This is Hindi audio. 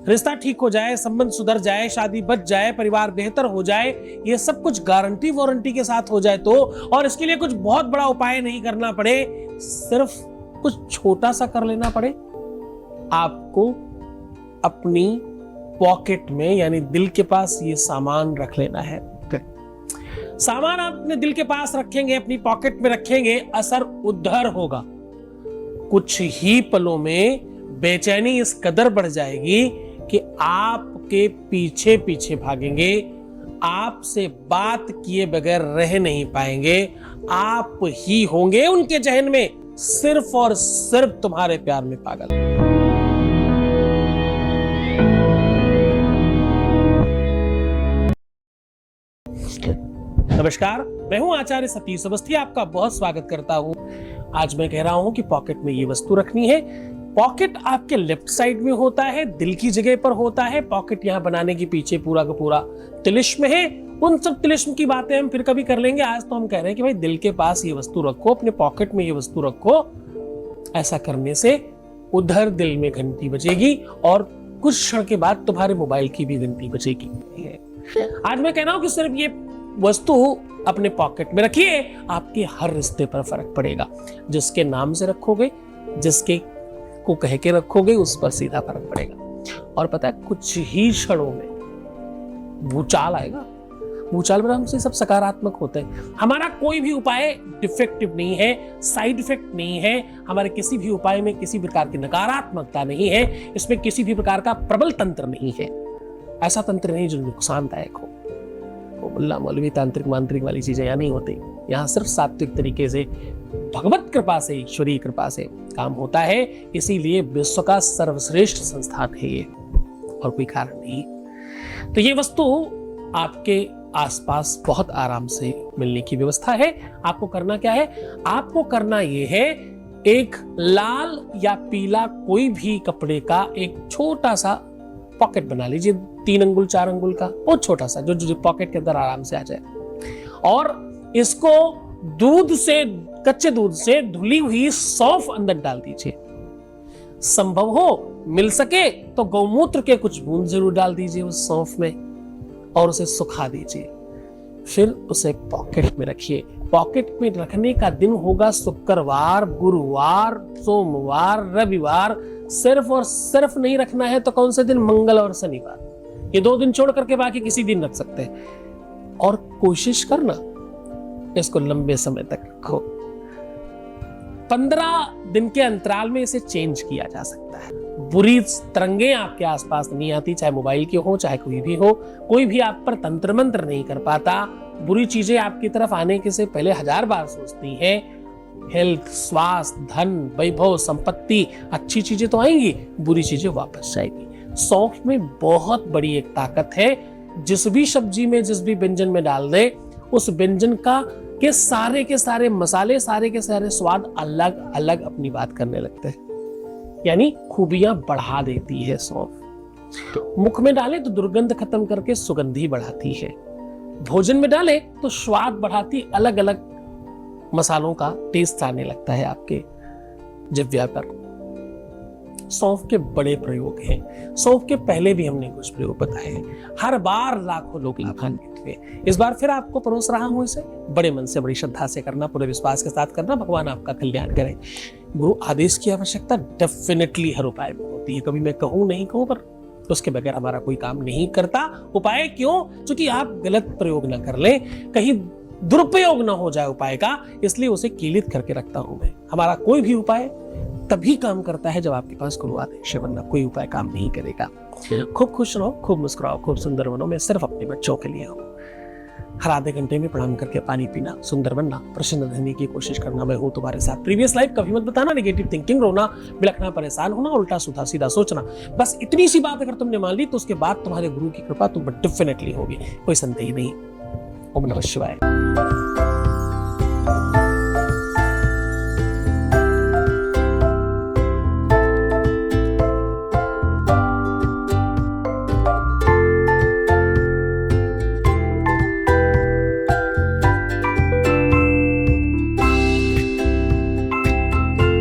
रिश्ता ठीक हो जाए, संबंध सुधर जाए, शादी बच जाए, परिवार बेहतर हो जाए, ये सब कुछ गारंटी वारंटी के साथ हो जाए तो, और इसके लिए कुछ बहुत बड़ा उपाय नहीं करना पड़े, सिर्फ कुछ छोटा सा कर लेना पड़े, आपको अपनी पॉकेट में यानी दिल के पास ये सामान रख लेना है। सामान आप अपने दिल के पास रखेंगे, अपनी पॉकेट में रखेंगे, असर उधर होगा। कुछ ही पलों में बेचैनी इस कदर बढ़ जाएगी कि आपके पीछे पीछे भागेंगे, आपसे बात किए बगैर रह नहीं पाएंगे, आप ही होंगे उनके जहन में सिर्फ और सिर्फ तुम्हारे प्यार में पागल। नमस्कार, मैं हूं आचार्य सतीश अवस्थी, आपका बहुत स्वागत करता हूं। आज मैं कह रहा हूं कि पॉकेट में ये वस्तु रखनी है। पॉकेट आपके लेफ्ट साइड में होता है, दिल की जगह पर होता है। पॉकेट यहां बनाने के पीछे पूरा का पूरा तिलिस्म है। उन सब तिलिस्म की बातें हम फिर कभी कर लेंगे। आज तो हम कह रहे हैं कि भाई दिल के पास ये वस्तु रखो, अपने पॉकेट में ये वस्तु रखो। ऐसा करने से उधर दिल में घंटी बजेगी और कुछ क्षण के बाद तुम्हारे मोबाइल की भी घंटी बजेगी। आज मैं कह रहा हूं कि सिर्फ ये वस्तु अपने पॉकेट में रखिए, आपके हर रिश्ते पर फर्क पड़ेगा। जिसके नाम से रखोगे, जिसके को कह के रखोगे, उस पर सीधा फर्क पड़ेगा। और पता है, कुछ ही क्षणों में भूचाल आएगा। भूचाल में हमसे सब सकारात्मक होते हैं। हमारा कोई भी उपाय डिफेक्टिव नहीं है, साइड इफेक्ट नहीं है। हमारे किसी भी उपाय में किसी प्रकार की नकारात्मकता नहीं है। इसमें किसी भी प्रकार का प्रबल तंत्र नहीं है। ऐसा तंत्र नहीं जो नुकसानदायक हो। मुल्ला मौलवी तांत्रिक मांत्रिक वाली चीजें यहाँ नहीं होती। यहाँ सिर्फ सात्विक तरीके से भगवत कृपा से, ईश्वरीय कृपा से काम होता है। इसीलिए विश्व का सर्वश्रेष्ठ संस्थान है ये, और कोई कारण नहीं। तो ये वस्तु आपके आसपास बहुत आराम से मिलने की व्यवस्था है। आपको करना क्या है? आपको करना ये है, एक लाल या पीला कोई भी कपड़े का एक छोटा सा पॉकेट बना लीजिए, 3 अंगुल 4 अंगुल का, बहुत छोटा सा, जो पॉकेट के अंदर आराम से आ जाए। और इसको कच्चे दूध से धुली हुई सौंफ अंदर डाल दीजिए। संभव हो, मिल सके तो गौमूत्र के कुछ बूंद जरूर डाल दीजिए उस सौंफ में और उसे सुखा दीजिए। फिर उसे पॉकेट में रखिए। पॉकेट में रखने का दिन होगा शुक्रवार, गुरुवार, सोमवार, रविवार। सिर्फ और सिर्फ नहीं रखना है तो कौन से दिन? मंगल और शनिवार। ये 2 दिन छोड़ करके बाकी किसी दिन रख सकते हैं। और कोशिश करना इसको लंबे समय तक रखो। 15 दिन के अंतराल में इसे चेंज किया जा सकता है। बुरी तरंगें आपके आसपास नहीं आती, चाहे मोबाइल की हो, चाहे कोई भी हो। कोई भी आप पर तंत्र मंत्र नहीं कर पाता। बुरी चीजें आपकी तरफ आने के से पहले 1000 बार सोचती हैं। हेल्थ, स्वास्थ्य, धन, वैभव, संपत्ति, अच्छी चीजें तो आएंगी, बुरी चीजें वापस जाएंगी। सौंफ में बहुत बड़ी एक ताकत है। जिस भी सब्जी में, जिस भी व्यंजन में डाल दे, उस व्यंजन का के सारे मसाले, सारे के सारे स्वाद अलग अलग अपनी बात करने लगते हैं। यानी खूबियां बढ़ा देती है सौंफ। मुख में डाले तो दुर्गंध खत्म करके सुगंधी बढ़ाती है। भोजन में डाले तो स्वाद बढ़ाती, अलग अलग मसालों का टेस्ट आने लगता है आपके जिह्वा पर। सौंफ के बड़े प्रयोग हैं। सौंफ के पहले भी हमने कुछ प्रयोग बताए हैं। हर बार लाखों लोग लाभान्वित हुए। इस बार फिर आपको परोस रहा हूं इसे। बड़े मन से, बड़ी श्रद्धा से करना, पूरे विश्वास के साथ करना। भगवान आपका कल्याण करे। गुरु आदेश की आवश्यकता डेफिनेटली हर उपाय में होती है। कभी मैं कहूं नहीं कहूं, पर उसके बगैर हमारा कोई काम नहीं करता। उपाय क्यों? क्योंकि आप गलत प्रयोग ना कर लें, कहीं दुरुपयोग ना हो जाए उपाय का, इसलिए उसे कीलित करके रखता हूं मैं। हमारा कोई भी उपाय तभी काम करता है जब आपके पास गुरु आदेश है, वरना कोई उपाय काम नहीं करेगा। खूब खुश रहो, खूब मुस्कुराओ, खूब सुंदर बनो। मैं सिर्फ अपने बच्चों के लिए हूँ। हर आधे घंटे में प्रणाम करके पानी पीना, सुंदर बनना, प्रसन्न रहने की कोशिश करना। मैं हूं तुम्हारे साथ। प्रीवियस लाइफ कभी मत बताना। नेगेटिव थिंकिंग, रोना, बिलखना, परेशान होना, उल्टा सुधा सीधा सोचना, बस इतनी सी बात अगर तुमने मान ली तो उसके बाद तुम्हारे गुरु की कृपा तुम पर डेफिनेटली होगी, कोई संदेह नहीं। ओम नमः शिवाय।